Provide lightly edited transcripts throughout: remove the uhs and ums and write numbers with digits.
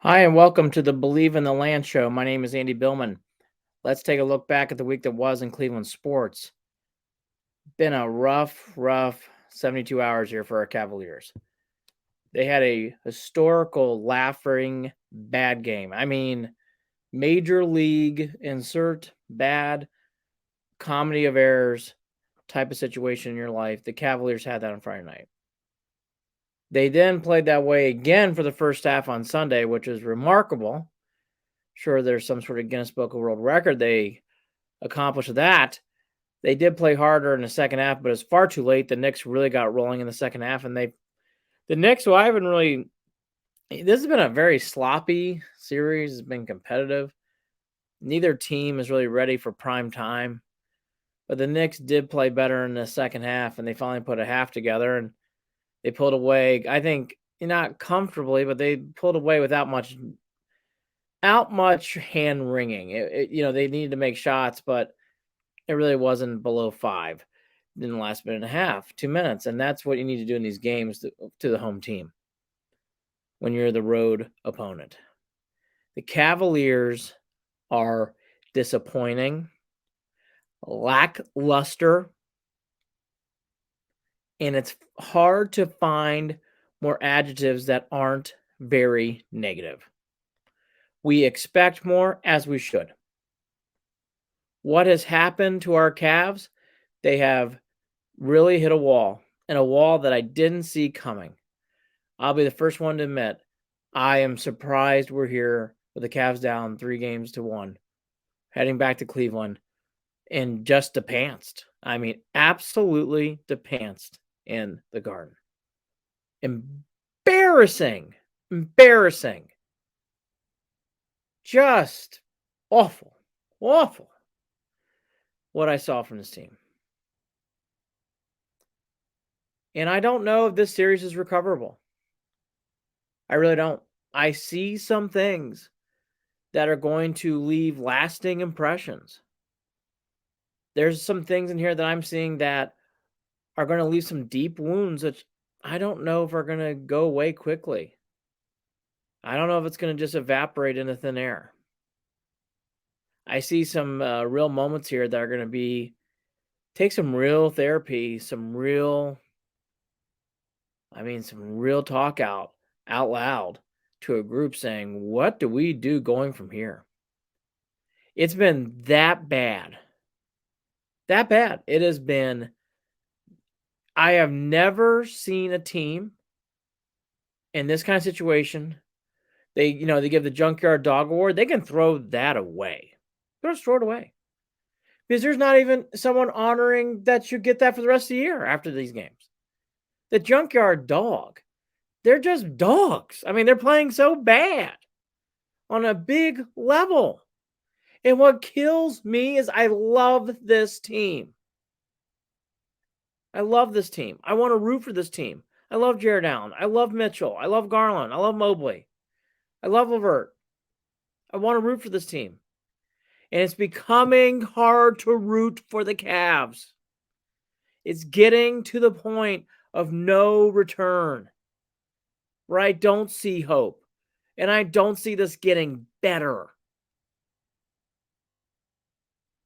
Hi, and welcome to the Believe in the Land show. My name is Andy Billman. Let's take a look back at the week that was in Cleveland sports. Been a rough 72 hours here for our Cavaliers. They had a historical, laughing, bad game. I mean, major league insert bad comedy of errors type of situation in your life. The Cavaliers had that on Friday night. They then played that way again for the first half on Sunday, which is remarkable. Sure, there's some sort of Guinness Book of World Record they accomplished that. They did play harder in the second half, but it's far too late. The Knicks really got rolling in the second half, and the Knicks, who I haven't really. This has been a very sloppy series. It's been competitive. Neither team is really ready for prime time, but the Knicks did play better in the second half, and they finally put a half together, and they pulled away. I think not comfortably, but they pulled away without much hand wringing. They needed to make shots, but it really wasn't below 5 in the last minute and a half, 2 minutes, and that's what you need to do in these games to the home team when you're the road opponent. The Cavaliers are disappointing, lackluster, and it's hard to find more adjectives that aren't very negative. We expect more, as we should. What has happened to our Cavs? They have really hit a wall, and a wall that I didn't see coming. I'll be the first one to admit, I am surprised we're here with the Cavs down 3-1, heading back to Cleveland, and just depantsed. I mean, absolutely depantsed in the Garden. Embarrassing. Just awful what I saw from this team. And I don't know if this series is recoverable. I really don't. I see some things that are going to leave lasting impressions. There's some things in here that I'm seeing that are going to leave some deep wounds that I don't know if are going to go away quickly. I don't know if it's going to just evaporate into thin air. I see some real moments here that are going to take some real therapy, some real talk out loud to a group saying, what do we do going from here? It's been that bad. That bad. It has been. I have never seen a team in this kind of situation. They give the junkyard dog award. They can throw that away. Just throw it away. Because there's not even someone honoring that should get that for the rest of the year after these games. The junkyard dog. They're just dogs. I mean, they're playing so bad on a big level. And what kills me is I love this team. I love this team. I want to root for this team. I love Jared Allen. I love Mitchell. I love Garland. I love Mobley. I love LeVert. I want to root for this team. And it's becoming hard to root for the Cavs. It's getting to the point of no return where I don't see hope. And I don't see this getting better.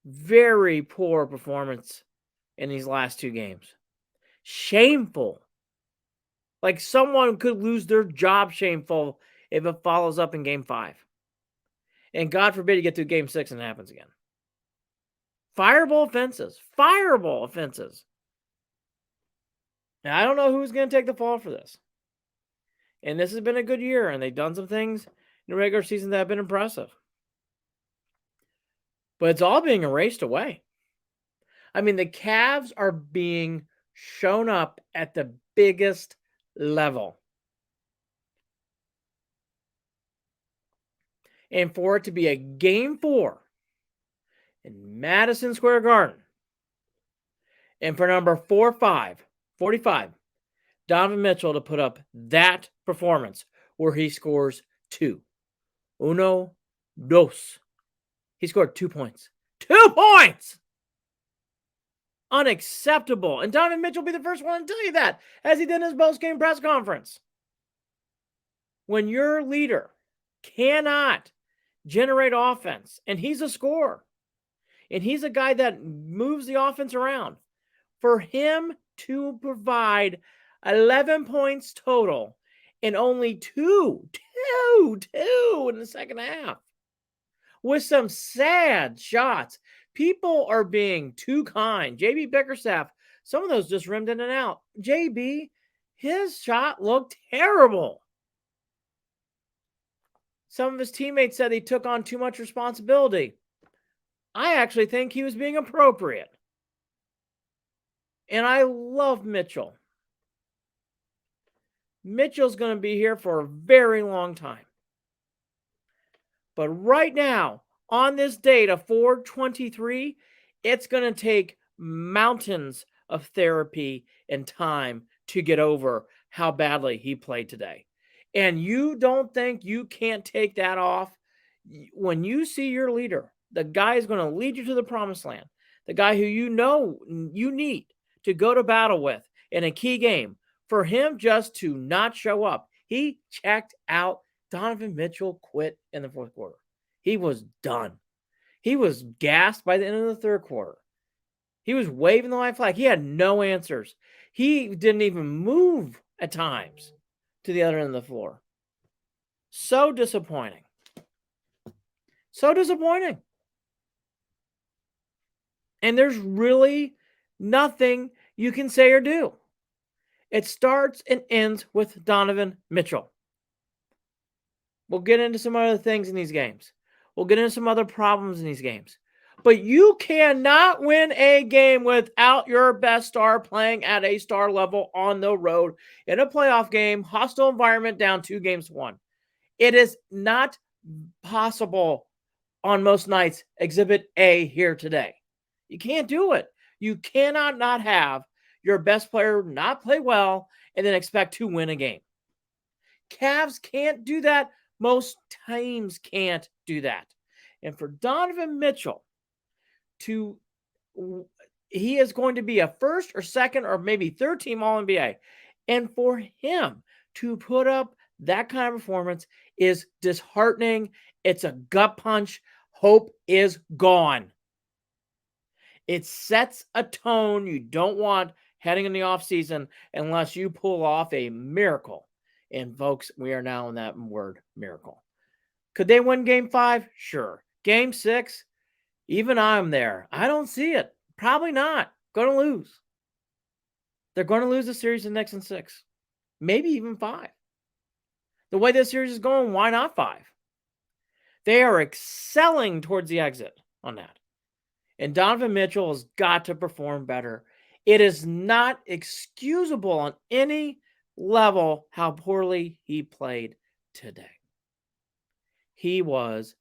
Very poor performance in these last 2 games. Shameful. Like someone could lose their job shameful if it follows up in game 5. And God forbid you get to game 6 and it happens again. Fireable offenses. And I don't know who's going to take the fall for this. And this has been a good year, and they've done some things in the regular season that have been impressive. But it's all being erased away. I mean, the Cavs are being shown up at the biggest level. And for it to be a game 4 in Madison Square Garden, and for number 45, Donovan Mitchell to put up that performance where he scores 2. Uno, dos. He scored 2 points. 2 points! Unacceptable. And Donovan Mitchell will be the first one to tell you that, as he did in his post-game press conference. When your leader cannot generate offense, and he's a scorer, and he's a guy that moves the offense around. For him to provide 11 points total and only two in the second half with some sad shots. People are being too kind. JB Bickerstaff, some of those just rimmed in and out. JB, his shot looked terrible. Some of his teammates said he took on too much responsibility. I actually think he was being appropriate. And I love Mitchell. Mitchell's going to be here for a very long time. But right now, on this date of 4/23, it's going to take mountains of therapy and time to get over how badly he played today. And you don't think you can't take that off? When you see your leader, the guy is going to lead you to the promised land, the guy who you know you need to go to battle with in a key game, for him just to not show up, he checked out. Donovan Mitchell quit in the fourth quarter. He was done. He was gassed by the end of the third quarter. He was waving the white flag. He had no answers. He didn't even move at times to the other end of the floor. So disappointing. So disappointing. And there's really nothing you can say or do. It starts and ends with Donovan Mitchell. We'll get into some other things in these games. We'll get into some other problems in these games. But you cannot win a game without your best star playing at a star level on the road in a playoff game, hostile environment, down 2-1. It is not possible on most nights. Exhibit A here today. You can't do it. You cannot not have your best player not play well and then expect to win a game. Cavs can't do that. Most teams can't do that. And for Donovan Mitchell he is going to be a first or second or maybe third team All-NBA. And for him to put up that kind of performance is disheartening. It's a gut punch. Hope is gone. It sets a tone you don't want heading in the offseason unless you pull off a miracle. And folks, we are now in that word, miracle. Could they win game 5? Sure. Game 6? Even I'm there. I don't see it. Probably not. Going to lose. They're going to lose the series in next and 6. Maybe even 5. The way this series is going, why not 5? They are excelling towards the exit on that. And Donovan Mitchell has got to perform better. It is not excusable on any level how poorly he played today. He was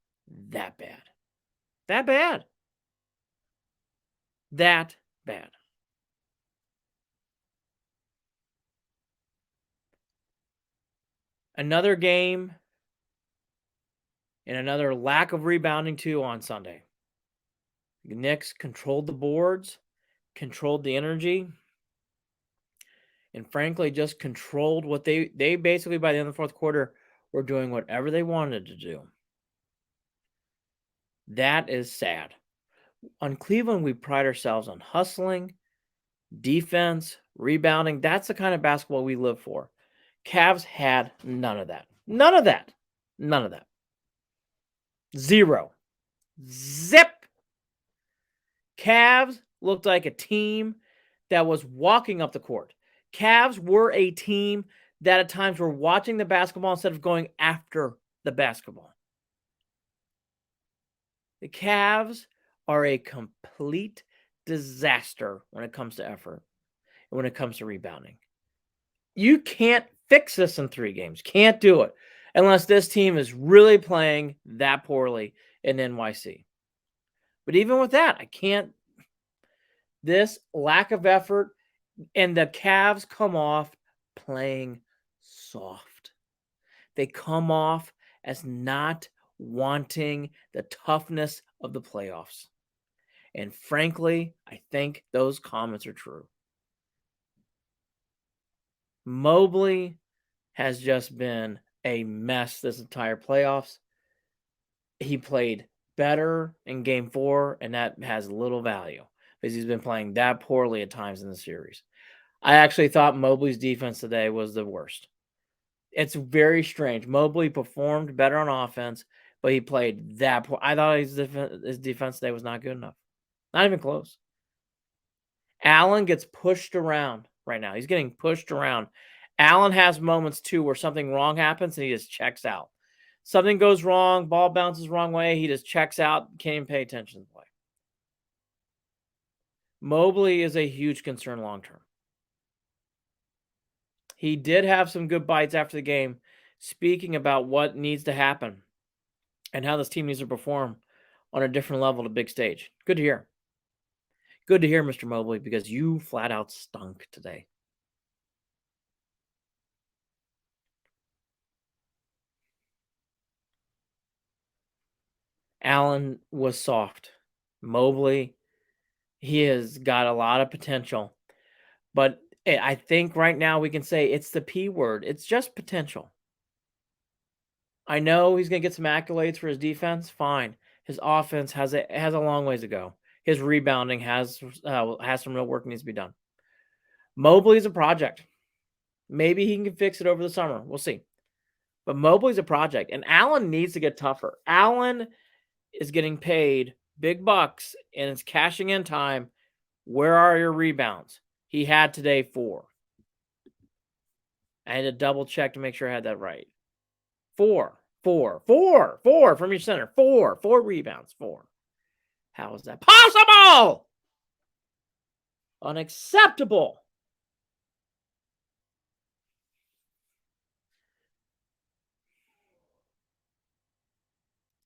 that bad. That bad. That bad. Another game and another lack of rebounding too on Sunday. The Knicks controlled the boards, controlled the energy, and frankly just controlled what they basically by the end of the fourth quarter were doing whatever they wanted to do. That is sad. On Cleveland, we pride ourselves on hustling, defense, rebounding. That's the kind of basketball we live for. Cavs had none of that. None of that. None of that. Zero. Zip. Cavs looked like a team that was walking up the court. Cavs were a team that at times were watching the basketball instead of going after the basketball. The Cavs are a complete disaster when it comes to effort and when it comes to rebounding. You can't fix this in 3 games. Can't do it unless this team is really playing that poorly in NYC. But even with that, I can't. This lack of effort, and the Cavs come off playing soft. They come off as not wanting the toughness of the playoffs. And frankly, I think those comments are true. Mobley has just been a mess this entire playoffs. He played better in game 4, and that has little value because he's been playing that poorly at times in the series. I actually thought Mobley's defense today was the worst. It's very strange. Mobley performed better on offense, but he played that poor. I thought his defense today was not good enough. Not even close. Allen gets pushed around right now. He's getting pushed around. Allen has moments too where something wrong happens and he just checks out. Something goes wrong, ball bounces wrong way, he just checks out, can't even pay attention to the play. Mobley is a huge concern long term. He did have some good bites after the game, speaking about what needs to happen and how this team needs to perform on a different level to big stage. Good to hear. Good to hear, Mr. Mobley, because you flat out stunk today. Allen was soft. Mobley, he has got a lot of potential. But I think right now we can say it's the P word. It's just potential. I know he's going to get some accolades for his defense. Fine. His offense has a long ways to go. His rebounding has some real work needs to be done. Mobley's a project. Maybe he can fix it over the summer. We'll see. But Mobley's a project, and Allen needs to get tougher. Allen is getting paid big bucks, and it's cashing in time. Where are your rebounds? He had today 4. I had to double check to make sure I had that right. 4 from your center. 4 rebounds. 4. How is that possible? Unacceptable.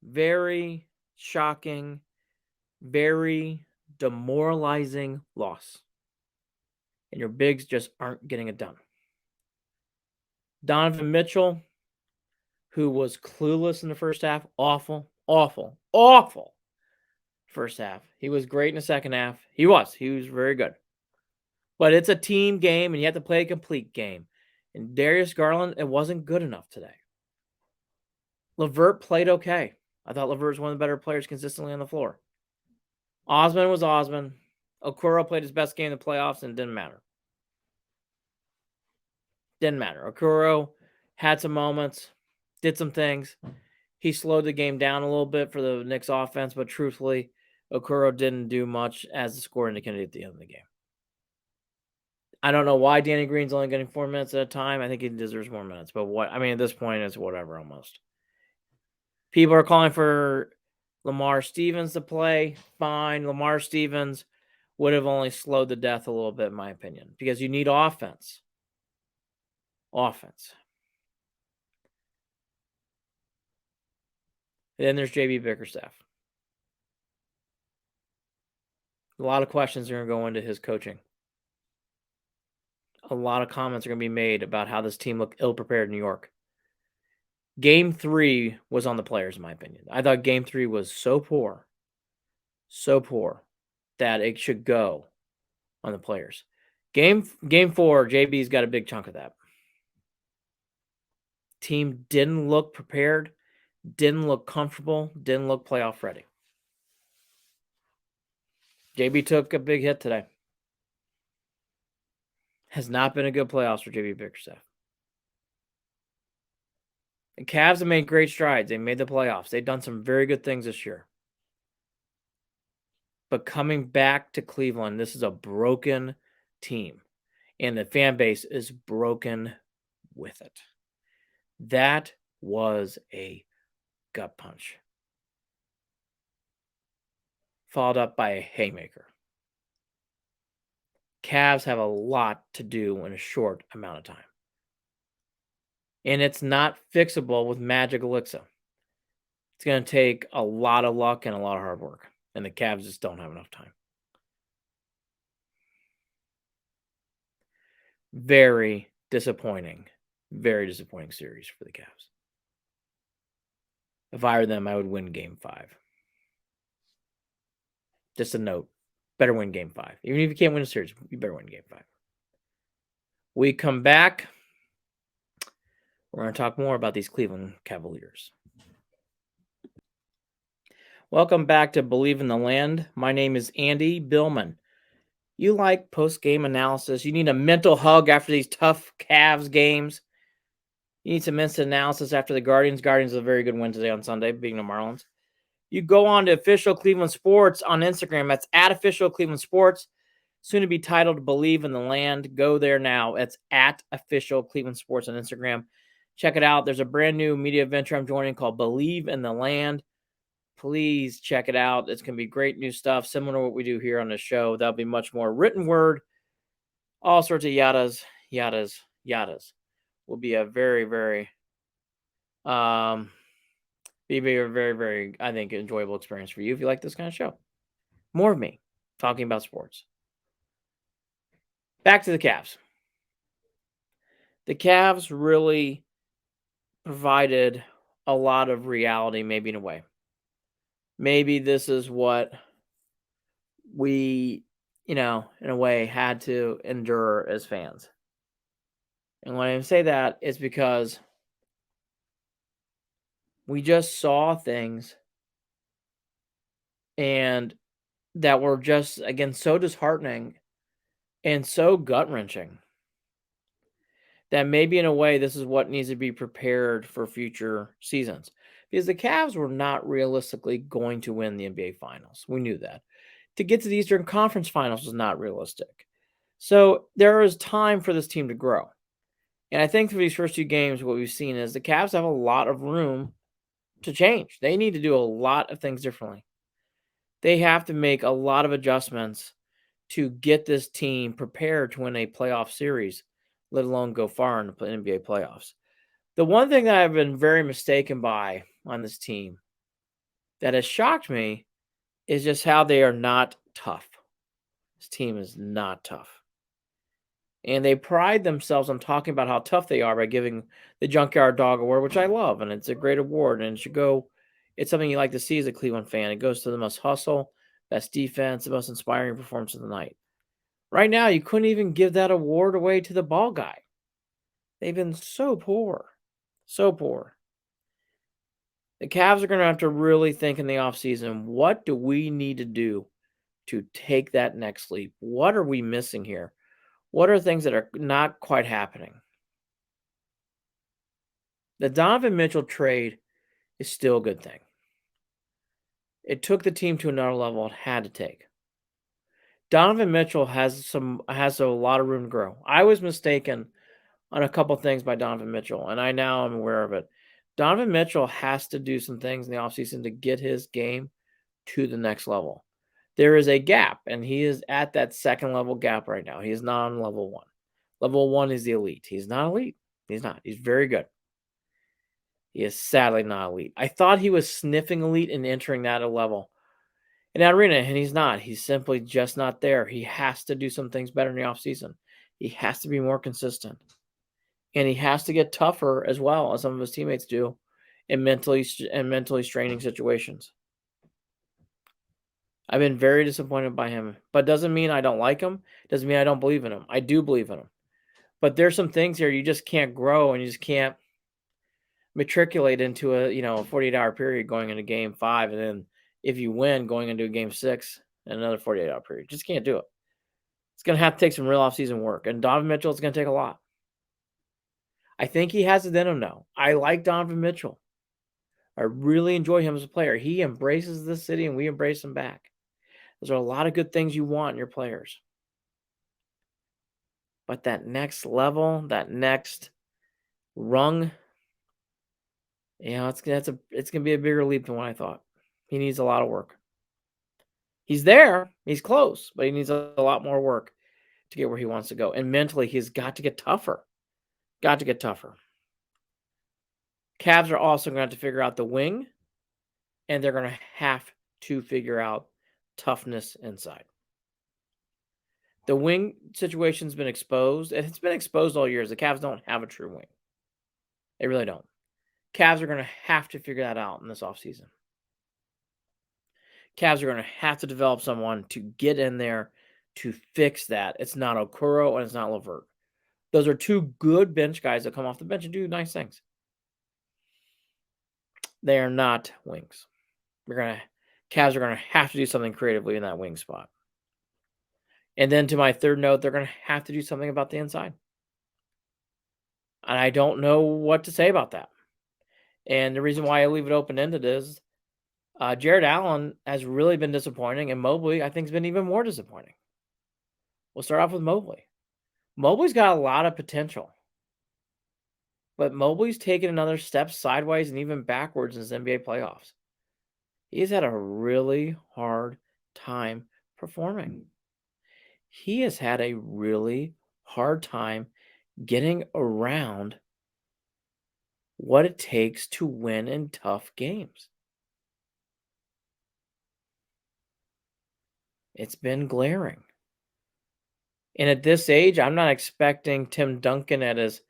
Very shocking, very demoralizing loss. And your bigs just aren't getting it done. Donovan Mitchell, who was clueless in the first half, awful first half. He was great in the second half. He was very good. But it's a team game, and you have to play a complete game. And Darius Garland, it wasn't good enough today. LeVert played okay. I thought LeVert was one of the better players consistently on the floor. Osman was Osman. Okoro played his best game in the playoffs, and it didn't matter. Didn't matter. Okoro had some moments, did some things. He slowed the game down a little bit for the Knicks offense, but truthfully, Okoro didn't do much as the score indicated at the end of the game. I don't know why Danny Green's only getting 4 minutes at a time. I think he deserves more minutes. But at this point, it's whatever almost. People are calling for Lamar Stevens to play. Fine. Lamar Stevens would have only slowed the death a little bit, in my opinion, because you need offense. Offense. And then there's JB Bickerstaff. A lot of questions are going to go into his coaching. A lot of comments are going to be made about how this team looked ill-prepared in New York. Game 3 was on the players, in my opinion. I thought Game 3 was so poor, that it should go on the players. Game 4, JB's got a big chunk of that. Team didn't look prepared, didn't look comfortable, didn't look playoff ready. JB took a big hit today. Has not been a good playoffs for JB Bickerstaff. The Cavs have made great strides. They made the playoffs. They've done some very good things this year. But coming back to Cleveland, this is a broken team. And the fan base is broken with it. That was a gut punch. Followed up by a haymaker. Cavs have a lot to do in a short amount of time. And it's not fixable with magic elixir. It's going to take a lot of luck and a lot of hard work. And the Cavs just don't have enough time. Very disappointing series for the Cavs. If I were them, I would win Game 5. Just a note. Better win Game 5. Even if you can't win a series, you better win Game 5. We come back. We're going to talk more about these Cleveland Cavaliers. Welcome back to Believe in the Land. My name is Andy Billman. You like post-game analysis. You need a mental hug after these tough Cavs games. You need some instant analysis after the Guardians. Guardians is a very good win today on Sunday, beating the Marlins. You go on to Official Cleveland Sports on Instagram. That's at Official Cleveland Sports. Soon to be titled Believe in the Land. Go there now. It's at Official Cleveland Sports on Instagram. Check it out. There's a brand new media venture I'm joining called Believe in the Land. Please check it out. It's going to be great new stuff, similar to what we do here on the show. That'll be much more written word, all sorts of yadas, yadas, yadas. Will be a very, very, very, I think, enjoyable experience for you if you like this kind of show. More of me talking about sports. Back to the Cavs. The Cavs really provided a lot of reality, maybe in a way. Maybe this is what we, in a way, had to endure as fans. And when I say that, it's because we just saw things and that were just, again, so disheartening and so gut-wrenching that maybe in a way this is what needs to be prepared for future seasons. Because the Cavs were not realistically going to win the NBA Finals. We knew that. To get to the Eastern Conference Finals was not realistic. So there is time for this team to grow. And I think for these first two games, what we've seen is the Cavs have a lot of room to change. They need to do a lot of things differently. They have to make a lot of adjustments to get this team prepared to win a playoff series, let alone go far in the NBA playoffs. The one thing that I've been very mistaken by on this team that has shocked me is just how they are not tough. This team is not tough. And they pride themselves on talking about how tough they are by giving the Junkyard Dog Award, which I love, and it's a great award, and it should go. It's something you like to see as a Cleveland fan. It goes to the most hustle, best defense, the most inspiring performance of the night. Right now, you couldn't even give that award away to the ball guy. They've been so poor. So poor. The Cavs are going to have to really think in the offseason, what do we need to do to take that next leap? What are we missing here? What are things that are not quite happening? The Donovan Mitchell trade is still a good thing. It took the team to another level it had to take. Donovan Mitchell has a lot of room to grow. I was mistaken on a couple things by Donovan Mitchell, and I now am aware of it. Donovan Mitchell has to do some things in the offseason to get his game to the next level. There is a gap, and he is at that second level gap right now. He is not on level one. Level one is the elite. He's not elite. He's not. He's very good. He is sadly not elite. I thought he was sniffing elite and entering that level in that arena, and he's not. He's simply just not there. He has to do some things better in the offseason. He has to be more consistent. And he has to get tougher as well, as some of his teammates do, in mentally straining situations. I've been very disappointed by him, but doesn't mean I don't like him. Doesn't mean I don't believe in him. I do believe in him. But there's some things here you just can't grow and you just can't matriculate into a 48-hour period going into game 5, and then if you win going into game 6 and another 48-hour period. Just can't do it. It's going to have to take some real offseason work, and Donovan Mitchell is going to take a lot. I think he has it in him now. I like Donovan Mitchell. I really enjoy him as a player. He embraces this city, and we embrace him back. Those are a lot of good things you want in your players. But that next level, that next rung, it's going to be a bigger leap than what I thought. He needs a lot of work. He's there. He's close, but he needs a lot more work to get where he wants to go. And mentally, he's got to get tougher. Got to get tougher. Cavs are also going to have to figure out the wing, and they're going to have to figure out toughness inside. The wing situation's been exposed, and it's been exposed all years. The Cavs don't have a true wing. They really don't. Cavs are going to have to figure that out in this offseason. Cavs are going to have to develop someone to get in there to fix that. It's not Okoro and it's not LeVert. Those are two good bench guys that come off the bench and do nice things. They are not wings. Cavs are gonna have to do something creatively in that wing spot. And then to my third note, they're gonna have to do something about the inside. And I don't know what to say about that. And the reason why I leave it open-ended is Jared Allen has really been disappointing, and Mobley, I think, has been even more disappointing. We'll start off with Mobley. Mobley's got a lot of potential, but Mobley's taken another step sideways and even backwards in his NBA playoffs. He's had a really hard time performing. He has had a really hard time getting around what it takes to win in tough games. It's been glaring. And at this age, I'm not expecting Tim Duncan at his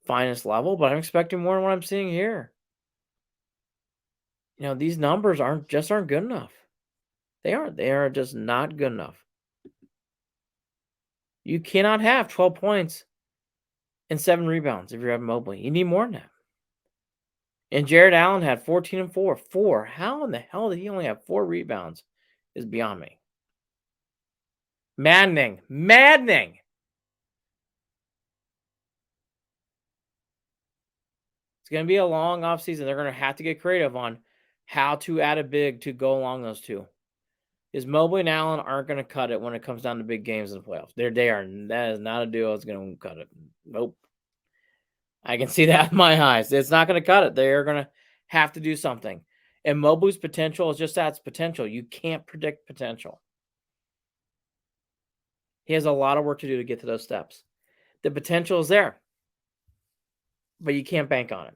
finest level, but I'm expecting more than what I'm seeing here. These numbers aren't good enough. They aren't. They are just not good enough. You cannot have 12 points and 7 rebounds if you're having Mobley. You need more than that. And Jared Allen had 14 and 4. 4. How in the hell did he only have 4 rebounds is beyond me. Maddening. Maddening. It's going to be a long offseason. They're going to have to get creative on how to add a big to go along those two. Is Mobley and Allen aren't going to cut it when it comes down to big games in the playoffs. They are. That is not a duo that's going to cut it. Nope. I can see that in my eyes. It's not going to cut it. They are going to have to do something. And Mobley's potential is just that's potential. You can't predict potential. He has a lot of work to do to get to those steps. The potential is there, but you can't bank on it.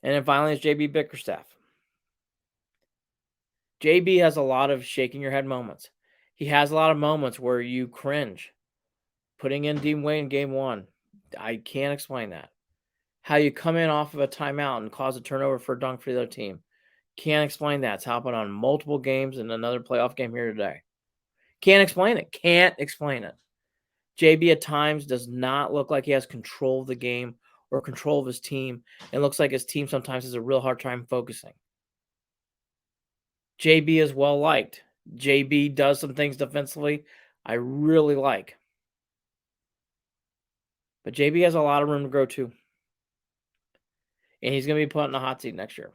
And then finally, it's JB Bickerstaff. JB has a lot of shaking your head moments. He has a lot of moments where you cringe. Putting in Dean Wade in game 1, I can't explain that. How you come in off of a timeout and cause a turnover for a dunk for the other team. Can't explain that. It's happened on multiple games and another playoff game here today. Can't explain it. Can't explain it. JB at times does not look like he has control of the game or control of his team. It looks like his team sometimes has a real hard time focusing. JB is well liked. JB does some things defensively I really like. But JB has a lot of room to grow too. And he's going to be put in the hot seat next year.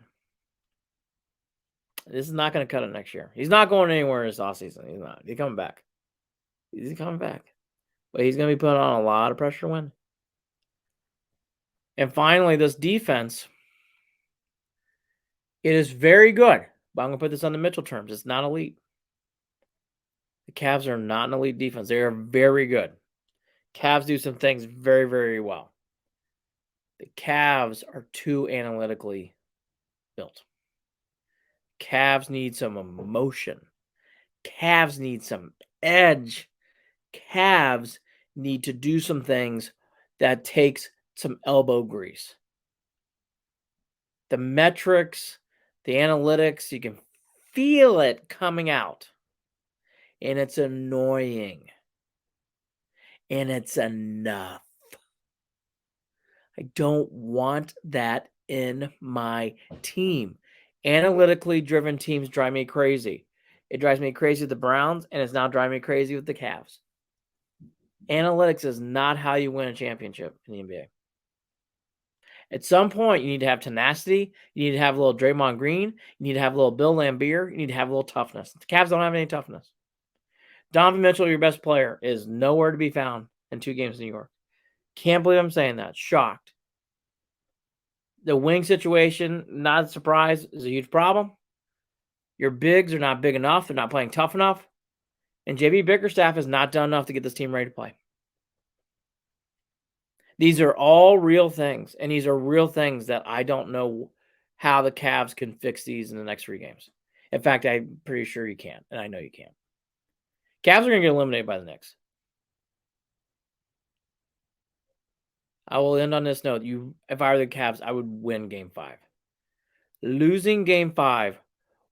This is not going to cut it next year. He's not going anywhere this offseason. He's not. He's coming back. He's coming back. But he's going to be put on a lot of pressure to win. And finally, this defense. It is very good. But I'm going to put this on the Mitchell terms. It's not elite. The Cavs are not an elite defense. They are very good. Cavs do some things very, very well. The Cavs are too analytically built. Cavs need some emotion. Cavs need some edge. Cavs need to do some things that takes some elbow grease. The metrics, the analytics, you can feel it coming out. And it's annoying. And it's enough. I don't want that in my team. Analytically driven teams drive me crazy. It drives me crazy with the Browns, and it's now driving me crazy with the Cavs. Analytics is not how you win a championship in the NBA. At some point, you need to have tenacity. You need to have a little Draymond Green. You need to have a little Bill Laimbeer. You need to have a little toughness. The Cavs don't have any toughness. Donovan Mitchell, your best player, is nowhere to be found in 2 games in New York. Can't believe I'm saying that. Shocked. The wing situation, not a surprise, is a huge problem. Your bigs are not big enough. They're not playing tough enough. And JB Bickerstaff has not done enough to get this team ready to play. These are all real things. And these are real things that I don't know how the Cavs can fix these in the next 3 games. In fact, I'm pretty sure you can. And I know you can. Cavs are going to get eliminated by the Knicks. I will end on this note. If I were the Cavs, I would win Game 5. Losing Game 5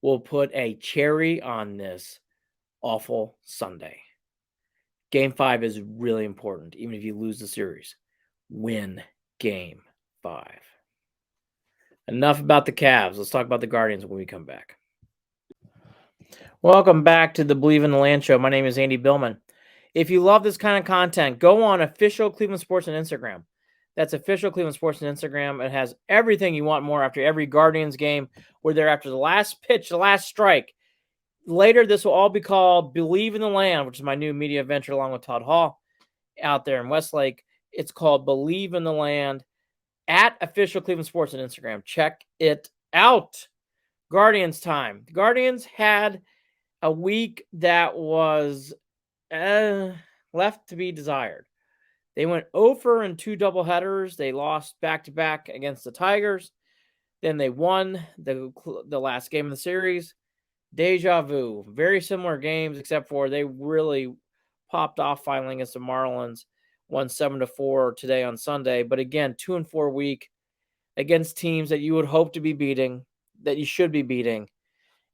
will put a cherry on this awful Sunday. Game 5 is really important, even if you lose the series. Win Game 5. Enough about the Cavs. Let's talk about the Guardians when we come back. Welcome back to the Believe in the Land show. My name is Andy Billman. If you love this kind of content, go on official Cleveland Sports on Instagram. That's official Cleveland Sports on Instagram. It has everything you want more after every Guardians game. We're there after the last pitch, the last strike. Later, this will all be called Believe in the Land, which is my new media venture along with Todd Hall out there in Westlake. It's called Believe in the Land at official Cleveland Sports on Instagram. Check it out. Guardians time. Guardians had a week that was left to be desired. They went 0 in 2 doubleheaders. They lost back-to-back against the Tigers. Then they won the last game of the series. Deja vu. Very similar games, except for they really popped off finally against the Marlins. Won 7-4 today on Sunday. But again, 2-4 week against teams that you would hope to be beating, that you should be beating.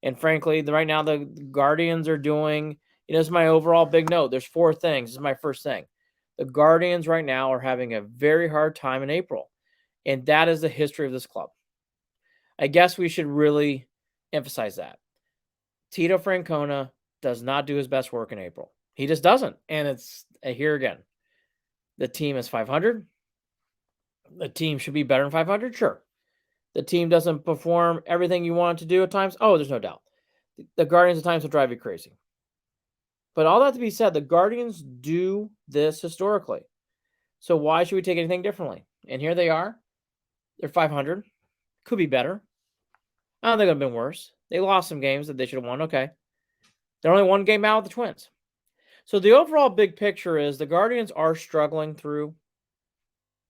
And frankly, right now the Guardians are doing, this is my overall big note. There's 4 things. This is my first thing. The Guardians right now are having a very hard time in April. And that is the history of this club. I guess we should really emphasize that. Tito Francona does not do his best work in April. He just doesn't. And it's here again. The team is 500. The team should be better than 500. Sure. The team doesn't perform everything you want it to do at times. Oh, there's no doubt. The Guardians at times will drive you crazy. But all that to be said, the Guardians do this historically. So why should we take anything differently? And here they are. They're 500. Could be better. I don't think it would have been worse. They lost some games that they should have won. Okay. They're only 1 game out with the Twins. So the overall big picture is the Guardians are struggling through.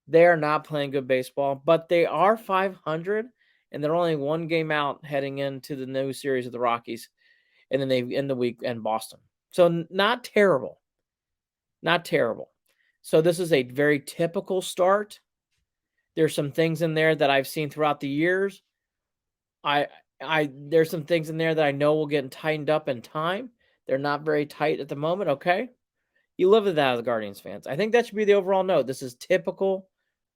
They are not playing good baseball, but they are 500, and they're only 1 game out heading into the new series of the Rockies. And then they end the week in Boston. So not terrible. Not terrible. So this is a very typical start. There's some things in there that I've seen throughout the years. There's some things in there that I know will get tightened up in time. They're not very tight at the moment, okay? You live with that as Guardians fans. I think that should be the overall note. This is typical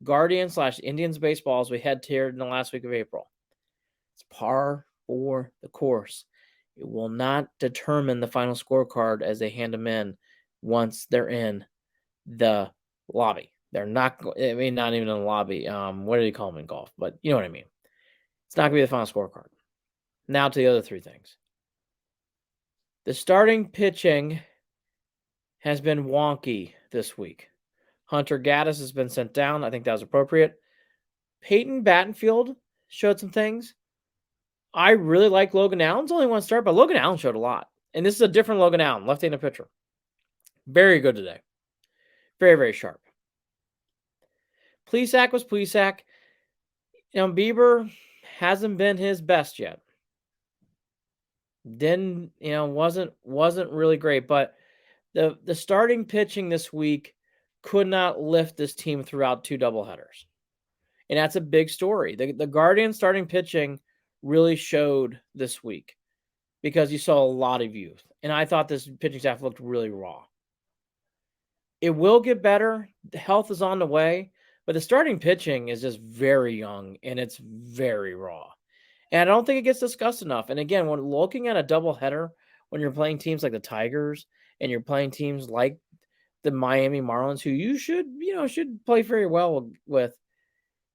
Guardians/Indians baseball as we head here in the last week of April. It's par for the course. It will not determine the final scorecard as they hand them in once they're in the lobby. They're not, not even in the lobby. What do you call them in golf? But you know what I mean. It's not going to be the final scorecard. Now to the other 3 things. The starting pitching has been wonky this week. Hunter Gaddis has been sent down. I think that was appropriate. Peyton Battenfield showed some things. I really like Logan Allen's only 1 start, but Logan Allen showed a lot. And this is a different Logan Allen, left-handed pitcher. Very good today. Very, very sharp. Plesac was Plesac. Bieber hasn't been his best yet. Wasn't really great, but the starting pitching this week could not lift this team throughout 2 doubleheaders. And that's a big story. The Guardians starting pitching really showed this week because you saw a lot of youth. And I thought this pitching staff looked really raw. It will get better. The health is on the way, but the starting pitching is just very young and it's very raw. And I don't think it gets discussed enough. And again, when looking at a doubleheader, when you're playing teams like the Tigers and you're playing teams like the Miami Marlins, who you should play very well with,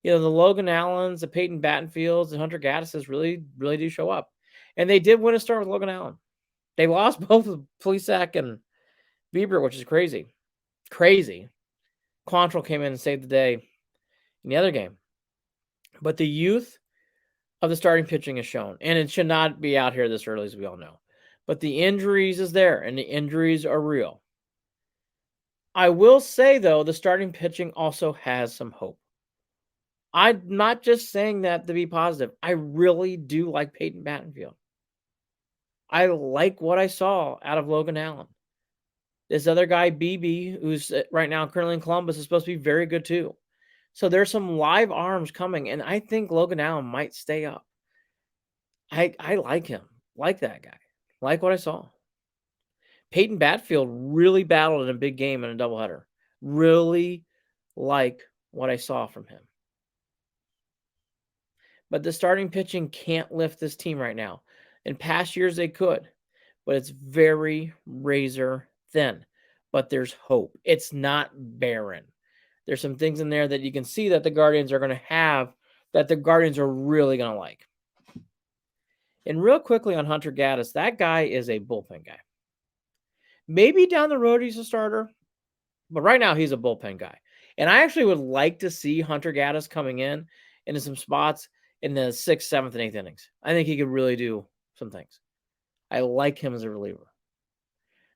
the Logan Allens, the Peyton Battenfields, and Hunter Gaddis really, really do show up. And they did win a start with Logan Allen. They lost both with Plesac and Bieber, which is crazy. Crazy. Quantrill came in and saved the day in the other game. But the youth of the starting pitching is shown. And it should not be out here this early, as we all know. But the injuries is there, and the injuries are real. I will say, though, the starting pitching also has some hope. I'm not just saying that to be positive. I really do like Peyton Battenfield. I like what I saw out of Logan Allen. This other guy, BB, who's right now currently in Columbus, is supposed to be very good too. So there's some live arms coming, and I think Logan Allen might stay up. I like him. Like that guy. Like what I saw. Peyton Batfield really battled in a big game in a doubleheader. Really like what I saw from him. But the starting pitching can't lift this team right now. In past years, they could, but it's very razor thin. But there's hope. It's not barren. There's some things in there that you can see that the Guardians are going to have that the Guardians are really going to like. And real quickly on Hunter Gaddis, that guy is a bullpen guy. Maybe down the road he's a starter, but right now he's a bullpen guy. And I actually would like to see Hunter Gaddis coming in into some spots in the 6th, 7th, and 8th innings. I think he could really do some things. I like him as a reliever,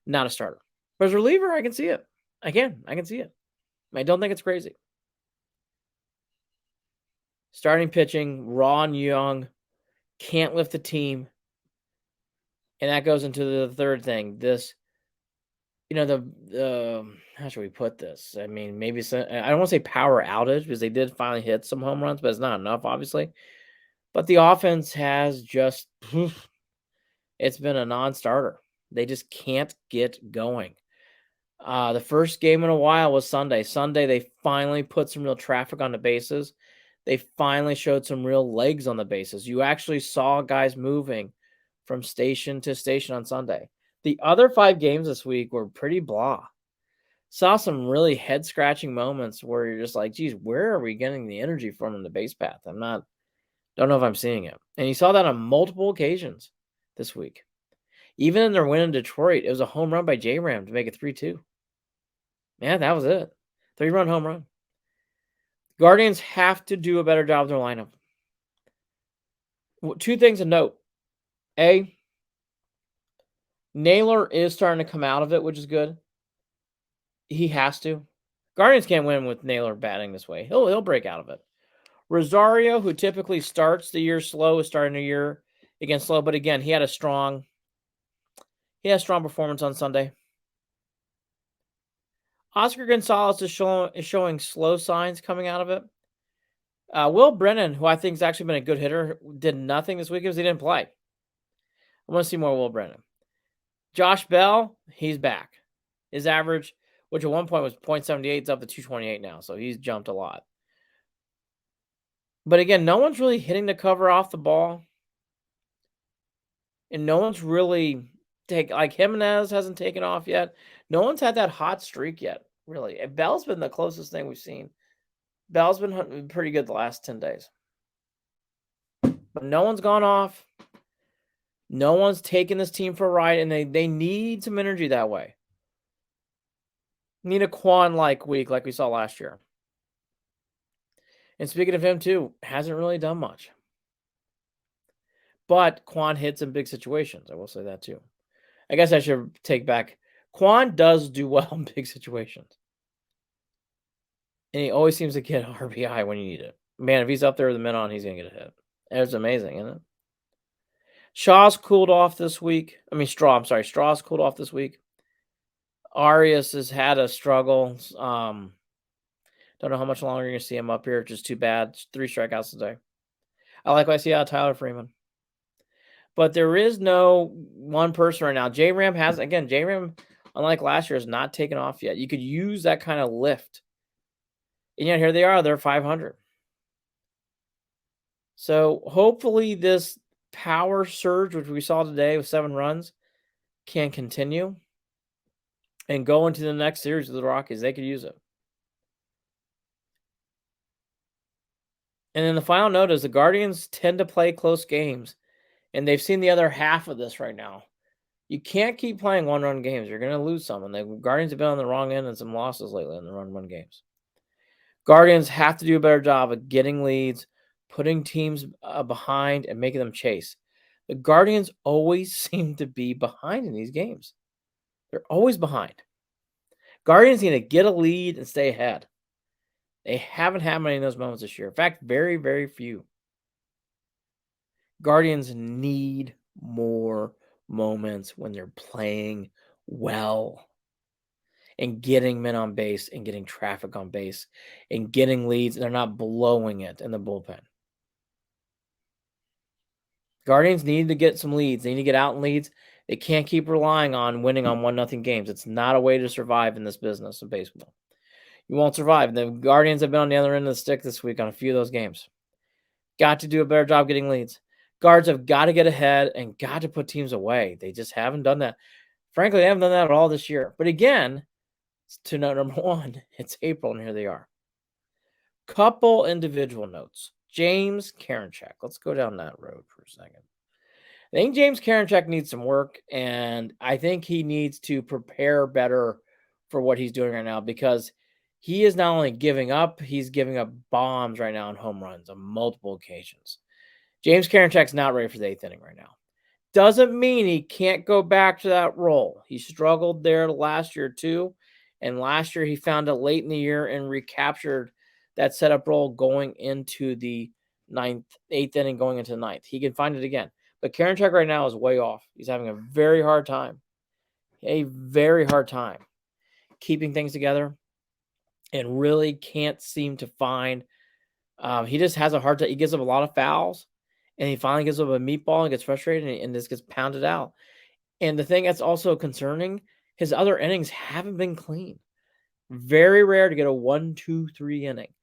not a starter. But as a reliever, I can see it. I can see it. I don't think it's crazy. Starting pitching, raw and young, can't lift the team. And that goes into the third thing. This, the how should we put this? I mean, maybe I don't want to say power outage because they did finally hit some home runs, but it's not enough, obviously. But the offense has just, it's been a non-starter. They just can't get going. The first game in a while was Sunday. Sunday, they finally put some real traffic on the bases. They finally showed some real legs on the bases. You actually saw guys moving from station to station on Sunday. The other 5 games this week were pretty blah. Saw some really head-scratching moments where you're just like, geez, where are we getting the energy from in the base path? Don't know if I'm seeing it. And you saw that on multiple occasions this week. Even in their win in Detroit, it was a home run by J-Ram to make it 3-2. Yeah, that was it. 3-run home run. Guardians have to do a better job of their lineup. 2 things to note. A, Naylor is starting to come out of it, which is good. He has to. Guardians can't win with Naylor batting this way. He'll break out of it. Rosario, who typically starts the year slow, is starting the year again slow. But again, he had a strong performance on Sunday. Oscar Gonzalez is showing slow signs coming out of it. Will Brennan, who I think has actually been a good hitter, did nothing this week because he didn't play. I want to see more Will Brennan. Josh Bell, he's back. His average, which at one point was .78, is up to 228 now, so he's jumped a lot. But again, no one's really hitting the cover off the ball. And no one's really like Jimenez hasn't taken off yet. No one's had that hot streak yet, really. And Bell's been the closest thing we've seen. Bell's been pretty good the last 10 days. But no one's gone off. No one's taken this team for a ride, and they need some energy that way. Need a Quan-like week like we saw last year. And speaking of him, too, hasn't really done much. But Quan hits in big situations. I will say that, too. I guess I should take back. Quan does do well in big situations. And he always seems to get RBI when you need it. Man, if he's up there with the men on, he's going to get a hit. It's amazing, isn't it? Straw's cooled off this week. Straw's cooled off this week. Arias has had a struggle. Don't know how much longer you're going to see him up here. Just too bad. 3 strikeouts today. I like what I see out of Tyler Freeman. But there is no one person right now. J-Ram, unlike last year, has not taken off yet. You could use that kind of lift. And yet here they are. They're 500. So hopefully this power surge, which we saw today with 7 runs, can continue and go into the next series of the Rockies. They could use it. And then the final note is the Guardians tend to play close games, and they've seen the other half of this right now. You can't keep playing 1-run games. You're going to lose some, and the Guardians have been on the wrong end and some losses lately in the run games. Guardians have to do a better job of getting leads, putting teams behind, and making them chase. The Guardians always seem to be behind in these games. They're always behind. Guardians need to get a lead and stay ahead. They haven't had many of those moments this year. In fact, very, very few. Guardians need more moments when they're playing well and getting men on base and getting traffic on base and getting leads, and they're not blowing it in the bullpen. Guardians need to get some leads. They need to get out in leads, They can't keep relying on winning on 1-0 games. It's not a way to survive in this business of baseball. You won't survive. The Guardians have been on the other end of the stick this week on a few of those games. Got to do a better job getting leads. Guards have got to get ahead and got to put teams away. They just haven't done that. Frankly, they haven't done that at all this year. But again, to note number one, it's April, and here they are. Couple individual notes. James Karinchak. Let's go down that road for a second. I think James Karinchak needs some work, and I think he needs to prepare better for what he's doing right now, because he is not only giving up, he's giving up bombs right now on home runs on multiple occasions. James Karinchak's not ready for the 8th inning right now. Doesn't mean he can't go back to that role. He struggled there last year too, and last year he found it late in the year and recaptured that setup role going into the 8th inning, going into the 9th. He can find it again. But Karinchak right now is way off. He's having a very hard time keeping things together, and really can't seem to find. He just has a hard time. He gives up a lot of fouls, and he finally gives up a meatball and gets frustrated, and this gets pounded out. And the thing that's also concerning, his other innings haven't been clean. Very rare to get a 1-2-3 inning.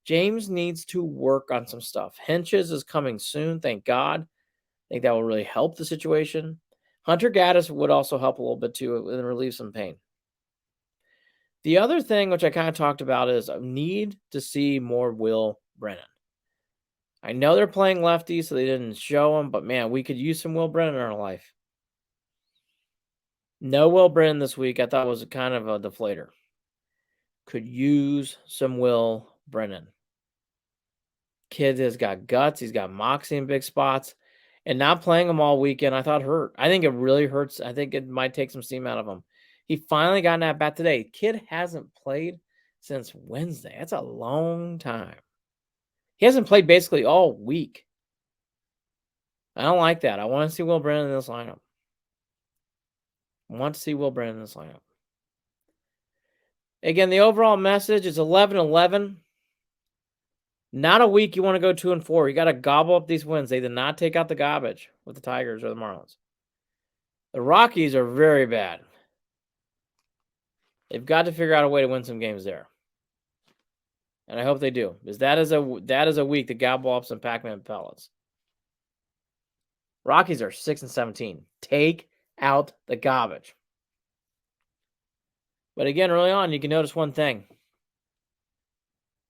James needs to work on some stuff. Henches is coming soon, thank God. I think that will really help the situation. Hunter Gaddis would also help a little bit too and relieve some pain. The other thing, which I kind of talked about, is I need to see more Will Brennan. I know they're playing lefty, so they didn't show him, but man, we could use some Will Brennan in our life. No Will Brennan this week. I thought was kind of a deflator. Could use some Will Brennan. Kid has got guts. He's got moxie in big spots. And not playing him all weekend, I thought hurt. I think it really hurts. I think it might take some steam out of him. He finally got an at-bat today. Kid hasn't played since Wednesday. That's a long time. He hasn't played basically all week. I don't like that. I want to see Will Brennan in this lineup. Again, the overall message is 11-11. Not a week you want to go 2-4. You got to gobble up these wins. They did not take out the garbage with the Tigers or the Marlins. The Rockies are very bad. They've got to figure out a way to win some games there. And I hope they do, because that is a week to gobble up some Pac-Man pellets. Rockies are 6-17. Take out the garbage. But again, early on, you can notice one thing.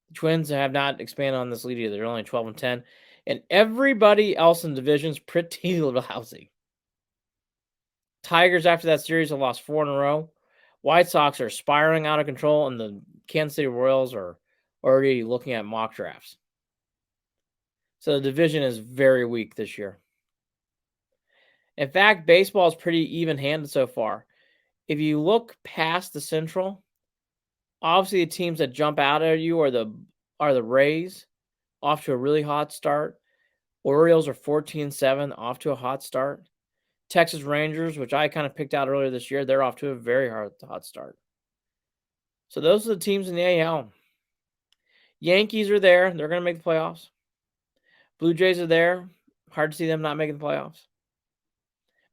The Twins have not expanded on this lead either. They're only 12-10. And everybody else in the division's pretty lousy. Tigers, after that series, have lost 4 in a row. White Sox are spiraling out of control, and the Kansas City Royals are already looking at mock drafts. So the division is very weak this year. In fact, baseball is pretty even-handed so far. If you look past the Central, obviously the teams that jump out at you are the Rays, off to a really hot start. Orioles are 14-7, off to a hot start. Texas Rangers, which I kind of picked out earlier this year, they're off to a very hot start. So those are the teams in the AL. Yankees are there. They're going to make the playoffs. Blue Jays are there. Hard to see them not making the playoffs.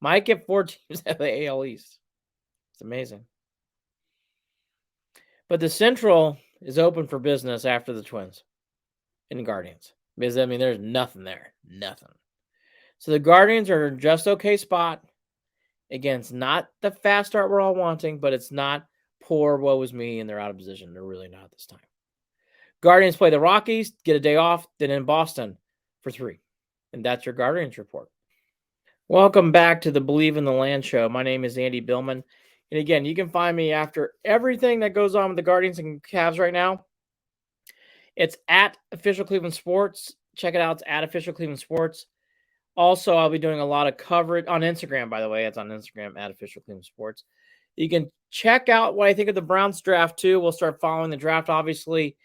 Might get 4 teams out of the AL East. It's amazing. But the Central is open for business after the Twins and the Guardians. Because, I mean, there's nothing there. Nothing. So the Guardians are in just okay spot. Again, it's not the fast start we're all wanting, but it's not poor, woe is me, and they're out of position. They're really not this time. Guardians play the Rockies, get a day off, then in Boston for 3. And that's your Guardians report. Welcome back to the Believe in the Land show. My name is Andy Billman. And again, you can find me after everything that goes on with the Guardians and Cavs right now. It's at Official Cleveland Sports. Check it out. It's at Official Cleveland Sports. Also, I'll be doing a lot of coverage on Instagram, by the way. It's on Instagram at Official Cleveland Sports. You can check out what I think of the Browns draft, too. We'll start following the draft, obviously.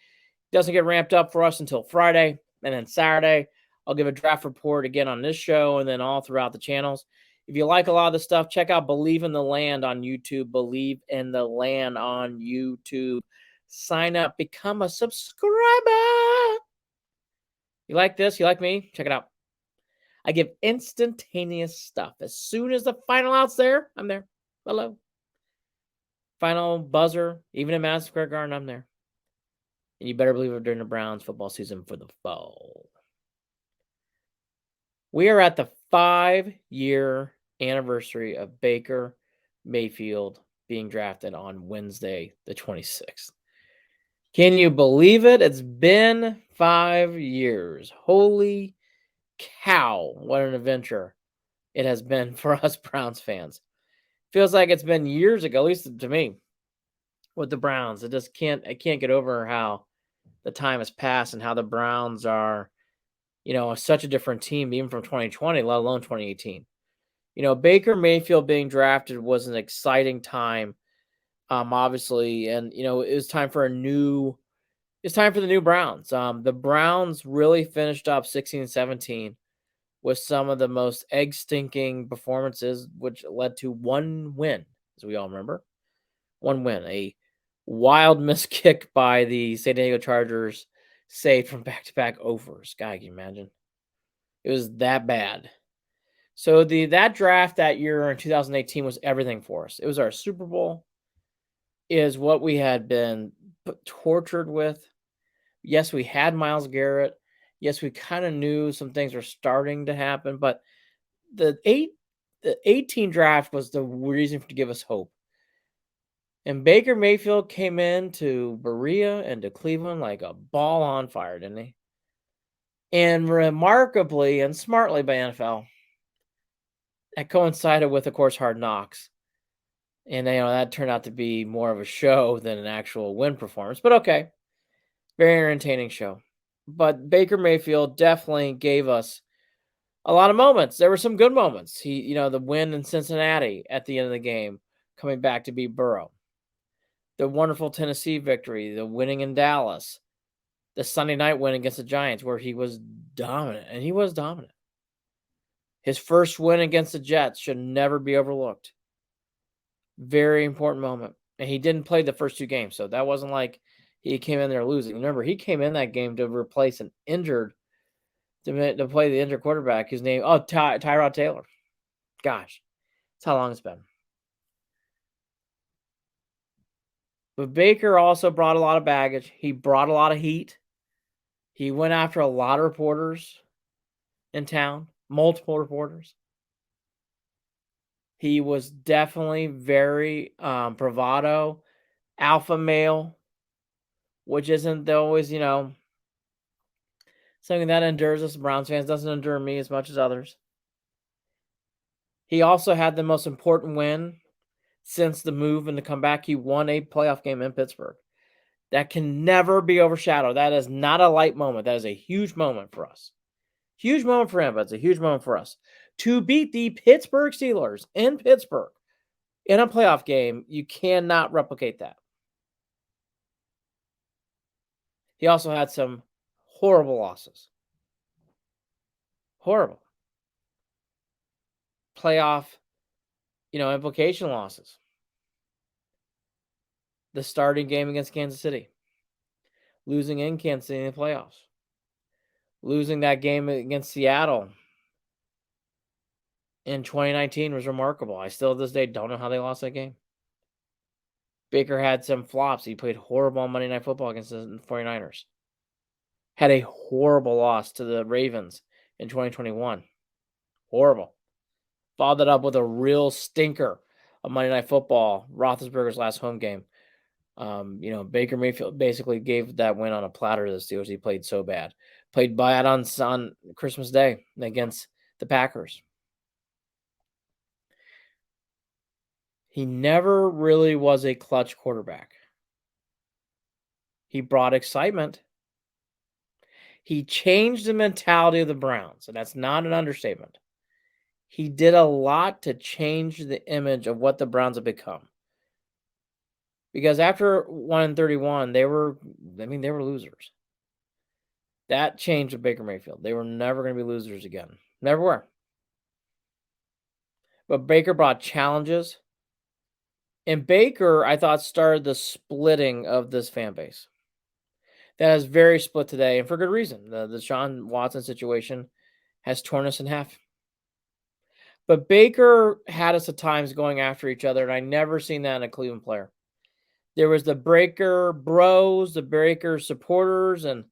Doesn't get ramped up for us until Friday. And then Saturday, I'll give a draft report again on this show and then all throughout the channels. If you like a lot of the stuff, check out Believe in the Land on YouTube. Believe in the Land on YouTube. Sign up. Become a subscriber. You like this? You like me? Check it out. I give instantaneous stuff. As soon as the final out's there, I'm there. Hello. Final buzzer, even in Madison Square Garden, I'm there. And you better believe it during the Browns football season for the fall. We are at the 5-year anniversary of Baker Mayfield being drafted on Wednesday, the 26th. Can you believe it? It's been 5 years. Holy cow, what an adventure it has been for us Browns fans. Feels like it's been years ago, at least to me, with the Browns. I can't get over how the time has passed and how the Browns are, such a different team, even from 2020, let alone 2018. Baker Mayfield being drafted was an exciting time, obviously, and it was time for it's time for the new Browns. The Browns really finished up 16-17 with some of the most egg stinking performances, which led to one win, as we all remember. One win, a wild missed kick by the San Diego Chargers, saved from back-to-back overs. God, can you imagine? It was that bad. So that draft that year in 2018 was everything for us. It was our Super Bowl. Is what we had been tortured with. Yes, we had Myles Garrett. Yes, we kind of knew some things were starting to happen, but the 18 draft was the reason to give us hope. And Baker Mayfield came into Berea and to Cleveland like a ball on fire, didn't he? And remarkably and smartly by NFL, that coincided with, of course, Hard Knocks. And that turned out to be more of a show than an actual win performance. But okay, very entertaining show. But Baker Mayfield definitely gave us a lot of moments. There were some good moments. The win in Cincinnati at the end of the game, coming back to beat Burrow. The wonderful Tennessee victory, the winning in Dallas, the Sunday night win against the Giants where he was dominant, and he was dominant. His first win against the Jets should never be overlooked. Very important moment. And he didn't play the first 2 games, so that wasn't like he came in there losing. Remember, he came in that game to replace an injured, to play the injured quarterback, whose name, Tyrod Taylor. Gosh, that's how long it's been. But Baker also brought a lot of baggage. He brought a lot of heat. He went after a lot of reporters in town, multiple reporters. He was definitely very bravado, alpha male, which isn't always, something that endures us Browns fans. Doesn't endure me as much as others. He also had the most important win since the move and the comeback. He won a playoff game in Pittsburgh. That can never be overshadowed. That is not a light moment. That is a huge moment for us. Huge moment for him, but it's a huge moment for us. To beat the Pittsburgh Steelers in Pittsburgh in a playoff game, you cannot replicate that. He also had some horrible losses. Horrible. Playoff, implication losses. The starting game against Kansas City. Losing in Kansas City in the playoffs. Losing that game against Seattle in 2019 was remarkable. I still, to this day, don't know how they lost that game. Baker had some flops. He played horrible on Monday Night Football against the 49ers. Had a horrible loss to the Ravens in 2021. Horrible. Followed it up with a real stinker of Monday Night Football, Roethlisberger's last home game. Baker Mayfield basically gave that win on a platter to the Steelers. He played so bad. Played bad on Christmas Day against the Packers. He never really was a clutch quarterback. He brought excitement. He changed the mentality of the Browns, and that's not an understatement. He did a lot to change the image of what the Browns have become. Because after 1-31, they were losers. That changed with Baker Mayfield. They were never going to be losers again. Never were. But Baker brought challenges. And Baker, I thought, started the splitting of this fan base. That is very split today, and for good reason. The Deshaun Watson situation has torn us in half. But Baker had us at times going after each other, and I never seen that in a Cleveland player. There was the Baker bros, the Baker supporters, and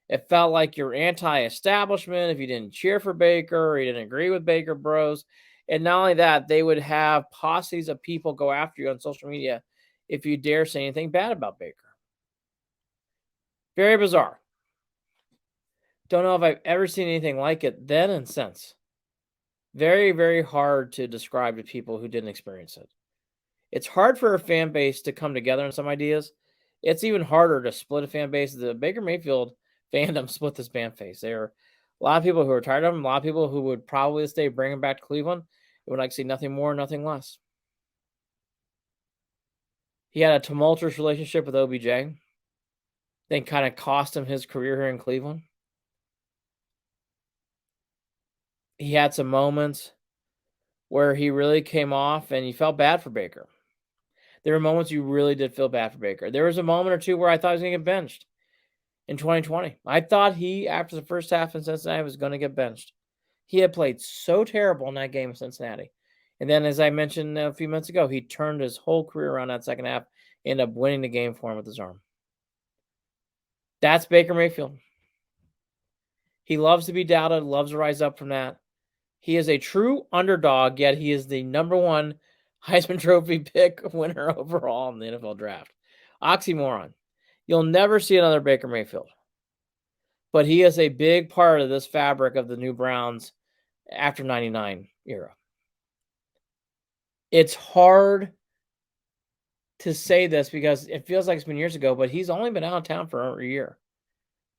it felt like you're anti-establishment if you didn't cheer for Baker or you didn't agree with Baker bros. And not only that, they would have posses of people go after you on social media if you dare say anything bad about Baker. Very bizarre. Don't know if I've ever seen anything like it then and since. Very, very hard to describe to people who didn't experience it. It's hard for a fan base to come together on some ideas. It's even harder to split a fan base. The Baker Mayfield fandom split this fan base. There are a lot of people who are tired of him, a lot of people who would probably stay, bring him back to Cleveland. Would like to see nothing more, nothing less. He had a tumultuous relationship with OBJ. Then kind of cost him his career here in Cleveland. He had some moments where he really came off and you felt bad for Baker. There were moments you really did feel bad for Baker. There was a moment or two where I thought he was going to get benched in 2020. I thought he, after the first half in Cincinnati, was going to get benched. He had played so terrible in that game in Cincinnati. And then, as I mentioned a few minutes ago, he turned his whole career around that second half, ended up winning the game for him with his arm. That's Baker Mayfield. He loves to be doubted, loves to rise up from that. He is a true underdog, yet he is the number one Heisman Trophy pick winner overall in the NFL draft. Oxymoron. You'll never see another Baker Mayfield. But he is a big part of this fabric of the new Browns after 99 era. It's hard to say this because it feels like it's been years ago, but he's only been out of town for over a year.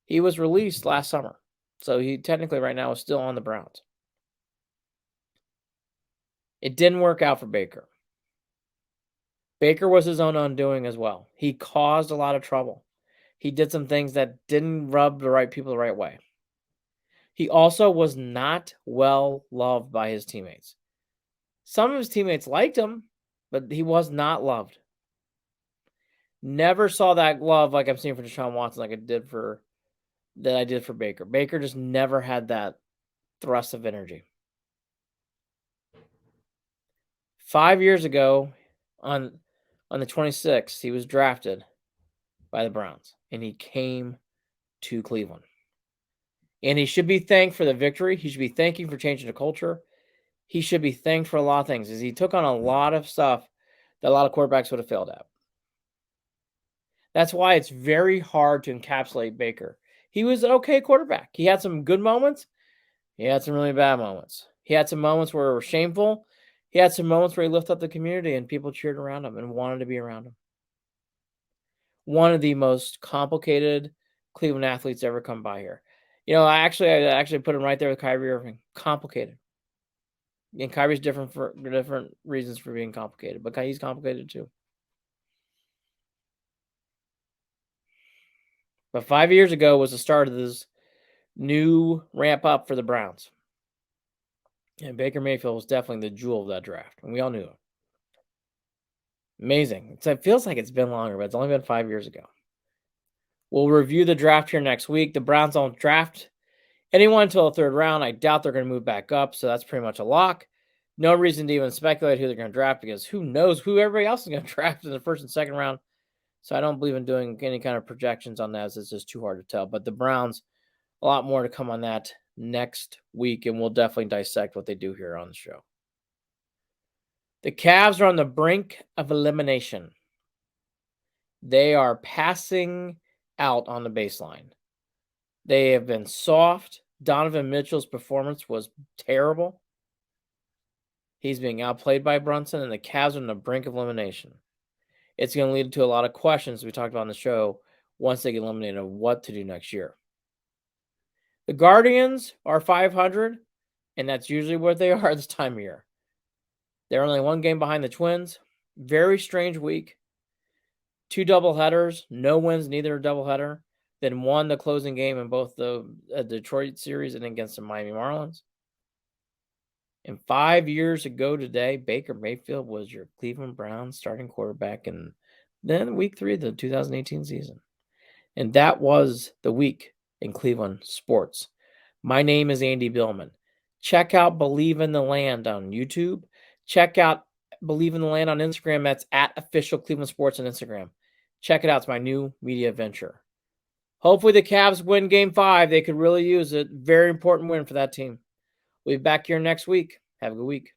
He was released last summer. So he technically right now is still on the Browns. It didn't work out for Baker. Baker was his own undoing as well. He caused a lot of trouble. He did some things that didn't rub the right people the right way. He also was not well loved by his teammates. Some of his teammates liked him, but he was not loved. Never saw that love like I'm seeing for Deshaun Watson like I did for Baker. Baker just never had that thrust of energy. 5 years ago, on the 26th, he was drafted by the Browns, and he came to Cleveland. And he should be thanked for the victory. He should be thanking for changing the culture. He should be thanked for a lot of things, as he took on a lot of stuff that a lot of quarterbacks would have failed at. That's why it's very hard to encapsulate Baker. He was an okay quarterback. He had some good moments. He had some really bad moments. He had some moments where it was shameful. He had some moments where he lifted up the community and people cheered around him and wanted to be around him. One of the most complicated Cleveland athletes ever come by here. I actually put him right there with Kyrie Irving. Complicated. And Kyrie's different for different reasons for being complicated, but he's complicated too. But 5 years ago was the start of this new ramp up for the Browns. And Baker Mayfield was definitely the jewel of that draft, and we all knew it. Amazing. It feels like it's been longer, but it's only been 5 years ago. We'll review the draft here next week. The Browns don't draft anyone until the third round. I doubt they're going to move back up, so that's pretty much a lock. No reason to even speculate who they're going to draft because who knows who everybody else is going to draft in the first and second round. So I don't believe in doing any kind of projections on that, as it's just too hard to tell. But the Browns, a lot more to come on that next week, and we'll definitely dissect what they do here on the show. The Cavs are on the brink of elimination. They are passing out on the baseline. They have been soft. Donovan Mitchell's performance was terrible. He's being outplayed by Brunson, and the Cavs are on the brink of elimination. It's going to lead to a lot of questions we talked about on the show once they get eliminated of what to do next year. The Guardians are 500, and that's usually what they are this time of year. They're only one game behind the Twins. Very strange week. 2 doubleheaders, no wins, neither a doubleheader. Then won the closing game in both the Detroit series and against the Miami Marlins. And 5 years ago today, Baker Mayfield was your Cleveland Browns starting quarterback in then week 3 of the 2018 season. And that was the week in Cleveland sports. My name is Andy Billman. Check out Believe in the Land on YouTube. Check out Believe in the Land on Instagram. That's at official Cleveland Sports on Instagram. Check it out. It's my new media venture. Hopefully the Cavs win Game 5. They could really use it. Very important win for that team. We'll be back here next week. Have a good week.